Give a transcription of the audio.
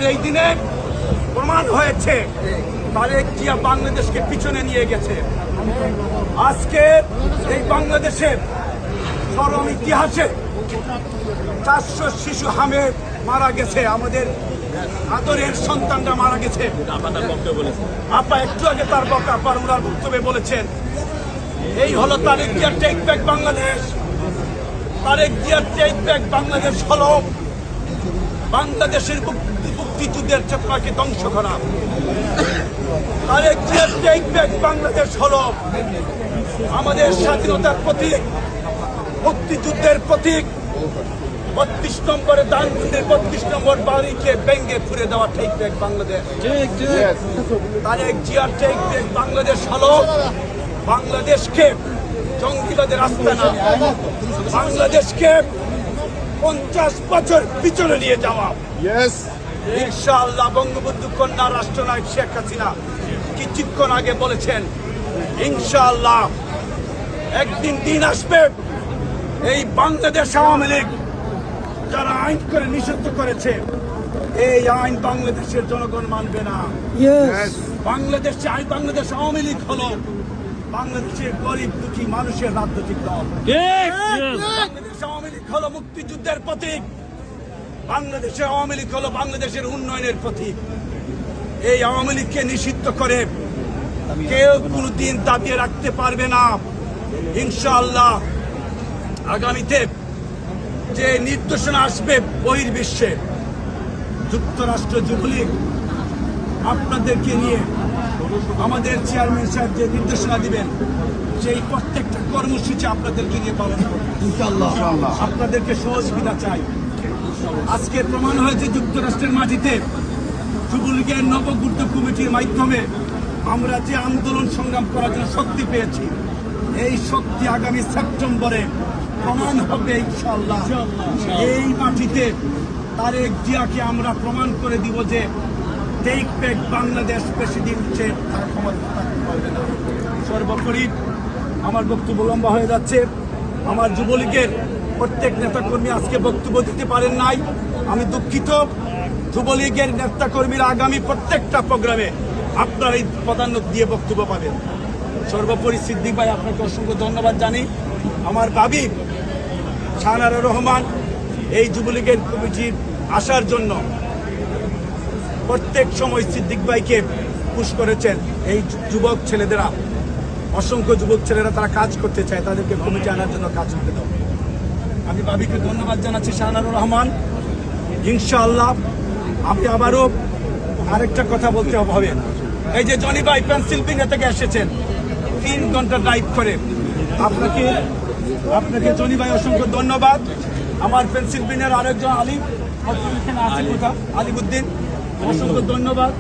এই দিনে প্রমাণ হয়েছে তারেক জিয়া বাংলাদেশকে পিছনে নিয়ে গেছে। আজকে এই বাংলাদেশের চরম ইতিহাসে 400 শিশু হামে মারা গেছে, আমাদের আদরের সন্তানরা মারা গেছে। আপা একটু আগে তার আপার ওনার বক্তব্যে বলেছেন এই হলো তারেক জিয়ার টেক ব্যাক বাংলাদেশ। তারেক জিয়ার টেক ব্যাক বাংলাদেশ হলো বাংলাদেশের মুক্তিযুদ্ধের চেতনাকে ধ্বংস করা। তারেক জিয়ার টেক ব্যাক বাংলাদেশ হলো আমাদের স্বাধীনতার প্রতীক, মুক্তিযুদ্ধের প্রতীক। 32 নম্বরে ধানমন্ডির 32 নম্বর বাড়িকে ভেঙে ফুরে দেওয়া টেক ব্যাক বাংলাদেশ। তারেক জিয়ার টেক ব্যাক বাংলাদেশ হলো বাংলাদেশকে জঙ্গিবাদের আস্তানা, বাংলাদেশকে 50 বছর পিছনে নিয়ে যাওয়া। ইনশাআল্লাহ বঙ্গবন্ধু কন্যা রাষ্ট্রনায়ক শেখ হাসিনা কিছুক্ষণ আগে বলেছেন ইনশাআল্লাহ একদিন দিন আসবে এই বাংলাদেশ আওয়ামী লীগ যারা আইন করে নিষিদ্ধ করেছে এই আইন বাংলাদেশের জনগণ মানবে না। বাংলাদেশ আওয়ামী লীগ হলো বাংলাদেশের গরিব দুঃখী মানুষের রাজনৈতিক দল। বাংলাদেশ আওয়ামী লীগ হলো মুক্তিযুদ্ধের প্রতীক, বাংলাদেশের আওয়ামী লীগ হলো বাংলাদেশের উন্নয়নের প্রতীক। এই আওয়ামী লীগকে নিষিদ্ধ করে কেউ কোনদিন দাবিয়ে রাখতে পারবে না। ইনশাআল্লাহ আগামীতে যে নির্দেশনা আসবে বহির্বিশ্বে, যুক্তরাষ্ট্র যুবলীগ আপনাদেরকে নিয়ে আমাদের চেয়ারম্যান সাহেব যে নির্দেশনা দিবেন সেই প্রত্যেকটা কর্মসূচি আপনাদেরকে নিয়ে পালন করবেন ইনশাআল্লাহ। আপনাদেরকে সহযোগিতা চাই। আজকে প্রমাণ হয়েছে যুক্তরাষ্ট্রের মাটিতে যুবলীগের নবগঠিত কমিটির মাধ্যমে আমরা যে আন্দোলন সংগ্রাম করার জন্য শক্তি পেয়েছি, এই শক্তি আগামী সেপ্টেম্বরে প্রমাণ হবে ইনশাআল্লাহ। এই মাটিতে তারেক জিয়াকে আমরা প্রমাণ করে দিব যে টেক ব্যাক বাংলাদেশ বেশি দিন তার ক্ষমতা থাকতে পারবে না। সর্বোপরি আমার বক্তব্য লম্বা হয়ে যাচ্ছে। আমার যুবলীগের প্রত্যেক নেতাকর্মী আজকে বক্তব্য দিতে পারেন নাই, আমি দুঃখিত। যুবলীগের নেতাকর্মীরা আগামী প্রত্যেকটা প্রোগ্রামে আপনার এই প্রাধান্য দিয়ে বক্তব্য পাবেন। সর্বোপরি সিদ্দিক ভাই আপনাকে অসংখ্য ধন্যবাদ জানি। আমার ভাবি শাহনারা রহমান এই যুবলীগের কমিটির আসার জন্য প্রত্যেক সময় সিদ্দিক ভাইকে পুশ করেছেন। এই যুবক ছেলেদেরা, অসংখ্য যুবক ছেলেরা তারা কাজ করতে চায়, তাদেরকে কমিটি আনার জন্য কাজ করতে দাও। আমি ভাবিকে ধন্যবাদ জানাচ্ছি শাহনারুর রহমান। ইনশাআল্লাহ আমি আবারও আরেকটা কথা বলতে হবে। এই যে জনি ভাই পেনসিলভেনিয়া থেকে এসেছেন 3 ঘন্টা ড্রাইভ করে, আপনাকে জনি ভাই অসংখ্য ধন্যবাদ। আমার পেনসিলভেনিয়ার আরেকজন আলিম আলিমউদ্দিন, অসংখ্য ধন্যবাদ।